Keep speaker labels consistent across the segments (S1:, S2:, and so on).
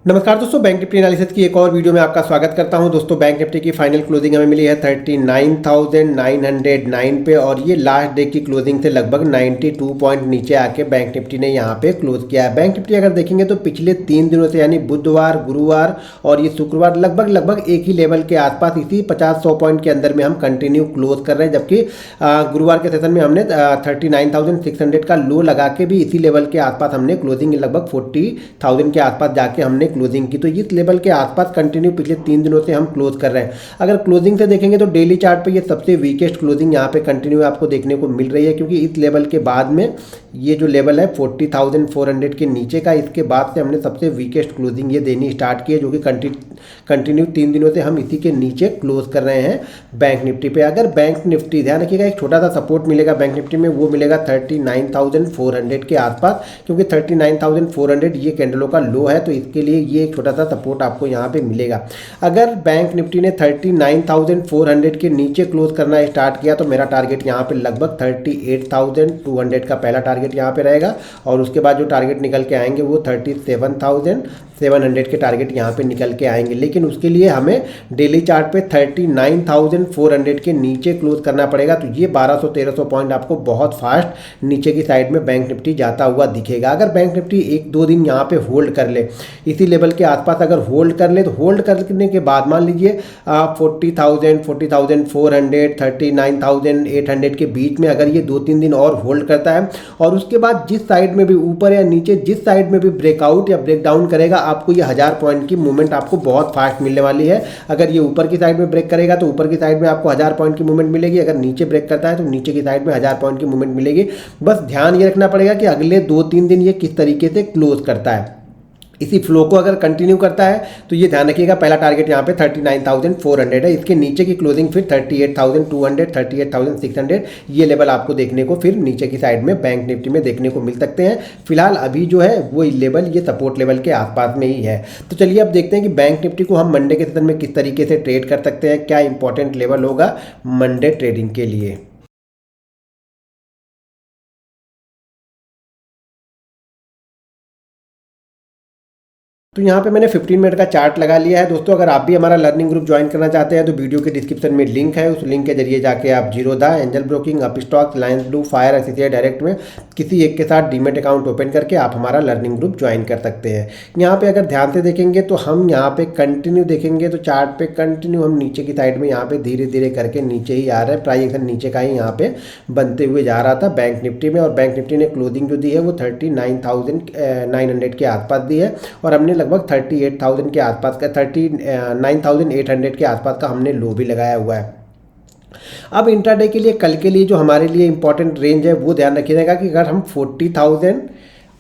S1: नमस्कार दोस्तों, bank Nifty analysis की एक और वीडियो में आपका स्वागत करता हूं। दोस्तों, बैंक निफ्टी की फाइनल क्लोजिंग हमें मिली है 39,909 पे और ये लास्ट डे की क्लोजिंग से लगभग 92 पॉइंट नीचे आके बैंक निफ्टी ने यहां पे क्लोज किया है। बैंक निफ्टी अगर देखेंगे तो पिछले 3 दिनों से यानी बुधवार, गुरुवार और ये शुक्रवार लगभग एक ही लेवल के आसपास इसी 50-100 पॉइंट के अंदर में हम कंटिन्यू क्लोज कर रहे हैं। जबकि गुरुवार के सेशन में हमने 39,600 का लो लगा के भी इसी लेवल के आसपास हमने क्लोजिंग लगभग 40,000 के आसपास जाके हमने क्लोजिंग की। तो इस लेवल के आसपास कंटिन्यू पिछले 3 दिनों से हम क्लोज कर रहे हैं। अगर क्लोजिंग से देखेंगे तो डेली चार्ट पे ये सबसे वीकेस्ट क्लोजिंग यहाँ पे कंटिन्यू आपको देखने को मिल रही है, क्योंकि इस लेवल के बाद में ये जो लेवल है 40,400 के नीचे का, इसके बाद से हमने सबसे वीकेस्ट क्लोजिंग ये देनी स्टार्ट की है, जो कि कंटिन्यू 3 दिनों से हम इसी के नीचे क्लोज कर रहे हैं बैंक निफ्टी पे। अगर बैंक निफ्टी, ध्यान रखिएगा, एक छोटा सा सपोर्ट मिलेगा बैंक निफ्टी में, वो मिलेगा 39,400 के आसपास, क्योंकि 39,400 ये कैंडलों का लो है। तो इसके लिए ये एक छोटा सा सपोर्ट आपको यहाँ पे मिलेगा। अगर बैंक निफ्टी ने 39,400 के नीचे क्लोज करना स्टार्ट किया तो मेरा टारगेट यहाँ पे लगभग 38,200 का पहला टारगेट यहाँ पे रहेगा, और उसके बाद जो टारगेट निकल के आएंगे वो 37,700 के टारगेट यहाँ पे निकल के आएंगे। लेकिन उसके लिए हमें डेली चार्ट पे 39,400 के नीचे क्लोज करना पड़ेगा। तो ये 1200-1300 पॉइंट आपको बहुत फास्ट नीचे की साइड में बैंक निफ्टी जाता हुआ दिखेगा। अगर बैंक निफ्टी 1-2 दिन यहाँ पे होल्ड कर ले, इसी लेवल के आसपास अगर होल्ड कर ले, तो होल्ड करने के बाद मान लीजिए 40,000, 40,400, 39,800 के बीच में अगर ये 2-3 दिन और होल्ड करता है, और उसके बाद जिस साइड में भी ऊपर या नीचे जिस साइड में भी ब्रेकआउट या ब्रेक डाउन करेगा, आपको ये 1000 पॉइंट की मूवमेंट आपको बहुत फास्ट मिलने वाली है। अगर ये ऊपर की साइड में ब्रेक करेगा तो ऊपर की साइड में आपको 1000 पॉइंट की मूवमेंट मिलेगी, अगर नीचे ब्रेक करता है तो नीचे की साइड में 1000 पॉइंट की मूवमेंट मिलेगी। बस ध्यान ये रखना पड़ेगा कि अगले 2-3 दिन ये किस तरीके से क्लोज करता है। इसी फ्लो को अगर कंटिन्यू करता है तो ये ध्यान रखिएगा, पहला टारगेट यहाँ पे 39,400 है, इसके नीचे की क्लोजिंग फिर 38,200, 38,600 ये लेवल आपको देखने को फिर नीचे की साइड में बैंक निफ्टी में देखने को मिल सकते हैं। फिलहाल अभी जो है वो लेवल ये सपोर्ट लेवल के आसपास में ही है। तो चलिए अब देखते हैं कि बैंक निफ्टी को हम मंडे के सेशन में किस तरीके से ट्रेड कर सकते हैं, क्या इंपॉर्टेंट लेवल होगा मंडे ट्रेडिंग के लिए। तो यहाँ पे मैंने 15 मिनट का चार्ट लगा लिया है। दोस्तों, अगर आप भी हमारा लर्निंग ग्रुप ज्वाइन करना चाहते हैं तो वीडियो के डिस्क्रिप्शन में लिंक है, उस लिंक के जरिए जाके आप Zerodha, angel broking, Upstox, Reliance blue, fire, SCI direct में किसी एक के साथ डीमेट अकाउंट ओपन करके आप हमारा लर्निंग ग्रुप ज्वाइन कर सकते हैं। यहाँ पे अगर ध्यान से देखेंगे तो हम यहाँ पे कंटिन्यू देखेंगे तो चार्ट पे कंटिन्यू हम नीचे की साइड में यहाँ पे धीरे धीरे करके नीचे ही आ रहा है। प्राइस एक्शन नीचे का ही यहाँ पे बनते हुए जा रहा था बैंक निफ्टी में, और बैंक निफ्टी ने क्लोजिंग जो दी है वो 39,900 के आसपास दी है, और हमने लगभग 38,000 के आसपास का 39,800 के आसपास का हमने लो भी लगाया हुआ है। अब इंट्राडे के लिए, कल के लिए जो हमारे लिए इंपॉर्टेंट रेंज है वो ध्यान रखिएगा कि अगर हम 40,000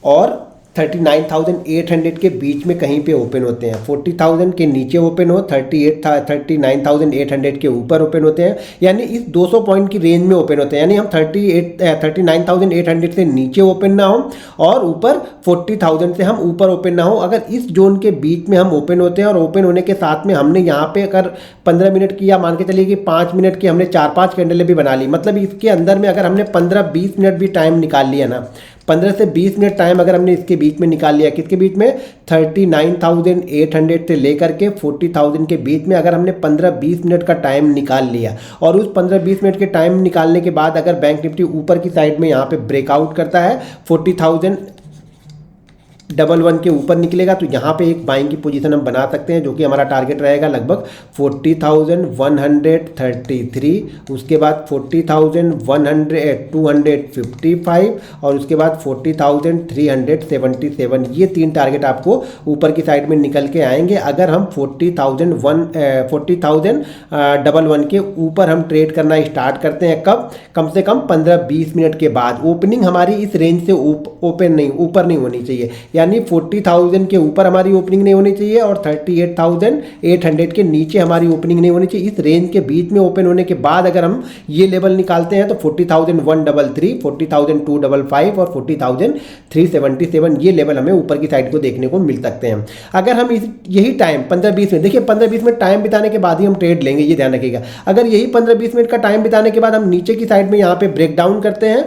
S1: और 39,800 के बीच में कहीं पे ओपन होते हैं, 40,000 के नीचे ओपन हो, 39,800 के ऊपर ओपन होते हैं, यानी इस 200 पॉइंट की रेंज में ओपन होते हैं, यानी हम 39,800 से नीचे ओपन ना हो और ऊपर 40,000 से हम ऊपर ओपन ना हो। अगर इस जोन के बीच में हम ओपन होते हैं और ओपन होने के साथ में हमने यहाँ पे अगर 15 मिनट की या मान के चलिए कि 5 मिनट की हमने 4-5 कैंडलें भी बना ली, मतलब इसके अंदर में अगर हमने 15-20 मिनट भी टाइम निकाल लिया ना, 15 से 20 मिनट टाइम अगर हमने इसके बीच में निकाल लिया, किसके बीच में, 39,800 से लेकर के 40,000 के बीच में अगर हमने 15-20 मिनट का टाइम निकाल लिया, और उस 15-20 मिनट के टाइम निकालने के बाद अगर बैंक निफ्टी ऊपर की साइड में यहाँ पे ब्रेकआउट करता है, 40,011 के ऊपर निकलेगा, तो यहाँ पे एक बाइंग की पोजीशन हम बना सकते हैं, जो कि हमारा टारगेट रहेगा लगभग 40,133, उसके बाद 40,255 और उसके बाद 40,377। ये 3 टारगेट आपको ऊपर की साइड में निकल के आएंगे अगर हम 40,011 के ऊपर हम ट्रेड करना स्टार्ट करते हैं। कब? कम से कम 15-20 मिनट के बाद। ओपनिंग हमारी इस रेंज से ऊपर नहीं होनी चाहिए, यानी 40,000 के ऊपर हमारी ओपनिंग नहीं होनी चाहिए और 38,800 के नीचे हमारी ओपनिंग नहीं होनी चाहिए। इस रेंज के बीच में ओपन होने के बाद अगर हम ये लेवल निकालते हैं तो 40,133, 40,255 और 40,377 ये लेवल हमें ऊपर की साइड को देखने को मिल सकते हैं। अगर हम यही टाइम 15-20 मिनट, देखिए 15-20 मिनट टाइम बिताने के बाद ही हम ट्रेड लेंगे, ये ध्यान रखिएगा। अगर यही 15-20 मिनट का टाइम बिताने के बाद हम नीचे की साइड में यहाँ पे ब्रेक डाउन करते हैं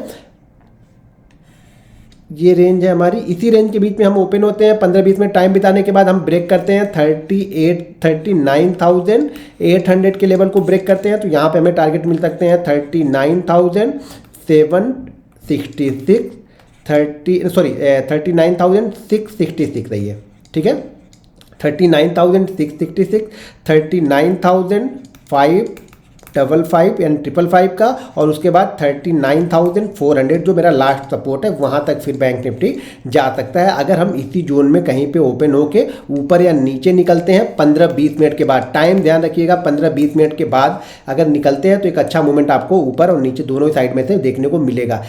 S1: ये रेंज है हमारी, इसी रेंज के बीच में हम ओपन होते हैं। 15-20 मिनट टाइम बिताने के बाद हम ब्रेक करते हैं 39,800 के लेवल को ब्रेक करते हैं। तो यहाँ पे हमें टारगेट मिल सकते हैं 39,666 रही है, ठीक है, 39,666, 39,555 यानी 555 का, और उसके बाद 39,400 जो मेरा लास्ट सपोर्ट है, वहाँ तक फिर बैंक निफ्टी जा सकता है। अगर हम इसी जोन में कहीं पे ओपन होके ऊपर या नीचे निकलते हैं 15-20 मिनट के बाद, टाइम ध्यान रखिएगा, 15-20 मिनट के बाद अगर निकलते हैं तो एक अच्छा मूवमेंट आपको ऊपर और नीचे दोनों साइड में से देखने को मिलेगा।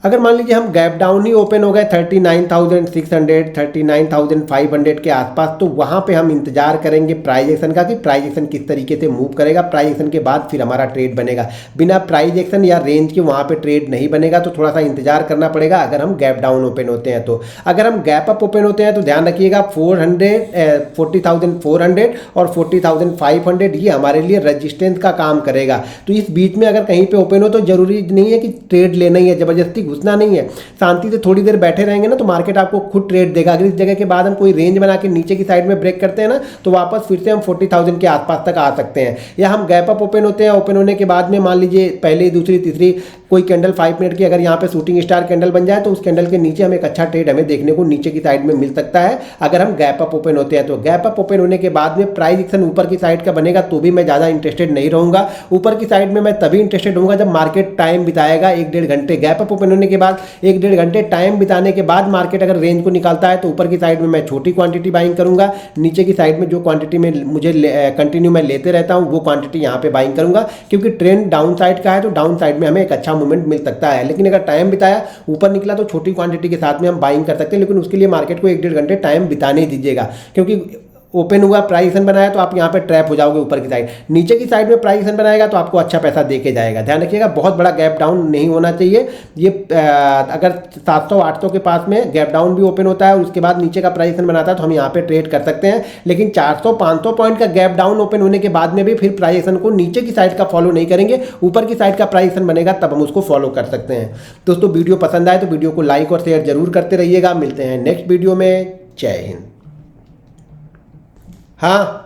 S1: अगर मान लीजिए हम गैप डाउन ही ओपन हो गए 39,600 39,500 के आसपास, तो वहाँ पे हम इंतजार करेंगे प्राइस एक्शन का कि प्राइस एक्शन किस तरीके से मूव करेगा। प्राइस एक्शन के बाद फिर हमारा ट्रेड बनेगा। बिना प्राइस एक्शन या रेंज के वहाँ पे ट्रेड नहीं बनेगा, तो थोड़ा सा इंतजार करना पड़ेगा अगर हम गैप डाउन ओपन होते हैं तो। अगर हम गैप अप ओपन होते हैं तो ध्यान रखिएगा 40,400 और 40,500 ये हमारे लिए रजिस्टेंस का काम करेगा। तो इस बीच में अगर कहीं पर ओपन हो तो जरूरी नहीं है कि ट्रेड लेना ही है, जबरदस्ती घुसना नहीं है। शांति से थोड़ी देर बैठे रहेंगे ना तो मार्केट आपको खुद ट्रेड देगा। अगर इस जगह के बाद हम कोई रेंज बना के नीचे की साइड में ब्रेक करते हैं ना तो वापस फिर से हम 40,000 के आसपास तक आ सकते हैं। या हम गैप अप ओपन होते हैं, ओपन होने के बाद में मान लीजिए पहली, दूसरी, तीसरी कोई कैंडल 5 मिनट की अगर यहाँ पे शूटिंग स्टार कैंडल बन जाए तो उस कैंडल के नीचे हमें एक अच्छा ट्रेड हमें देखने को नीचे की साइड में मिल सकता है अगर हम गैप अप ओपन होते हैं तो। गैप अप ओपन होने के बाद में प्राइस एक्शन ऊपर की साइड का बनेगा तो भी मैं ज़्यादा इंटरेस्टेड नहीं रहूँगा। ऊपर की साइड में मैं तभी इंटरेस्टेड होऊंगा जब मार्केट टाइम बिताएगा 1-1.5 घंटे। गैप अप ओपन होने के बाद 1-1.5 घंटे टाइम बिताने के बाद मार्केट अगर रेंज को निकालता है तो ऊपर की साइड में मैं छोटी क्वांटिटी बाइंग करूंगा, नीचे की साइड में जो क्वांटिटी में मुझे कंटिन्यू मैं लेते रहता हूं वो क्वांटिटी यहां पे बाइंग करूंगा, क्योंकि ट्रेंड डाउन साइड का है तो डाउन साइड में हमें एक अच्छा मूवमेंट मिल सकता है। लेकिन अगर टाइम बिताया ऊपर निकला तो छोटी क्वांटिटी के साथ में हम बाइंग कर सकते हैं, लेकिन उसके लिए मार्केट को 1-1.5 घंटे टाइम बिताने दीजिएगा, क्योंकि ओपन हुआ प्राइस एक्शन बनाया तो आप यहाँ पे ट्रैप हो जाओगे ऊपर की साइड। नीचे की साइड में प्राइस एक्शन बनाएगा तो आपको अच्छा पैसा दे के जाएगा। ध्यान रखिएगा बहुत बड़ा गैप डाउन नहीं होना चाहिए। ये अगर 700-800 के पास में गैप डाउन भी ओपन होता है और उसके बाद नीचे का प्राइस एक्शन बनाता है तो हम यहाँ पे ट्रेड कर सकते हैं। लेकिन 400-500 पॉइंट का गैप डाउन ओपन होने के बाद में भी फिर प्राइस एक्शन को नीचे की साइड का फॉलो नहीं करेंगे, ऊपर की साइड का प्राइस एक्शन बनेगा तब हम उसको फॉलो कर सकते हैं। दोस्तों वीडियो पसंद आए तो वीडियो को लाइक और शेयर जरूर करते रहिएगा। मिलते हैं नेक्स्ट वीडियो में। जय हिंद। हाँ।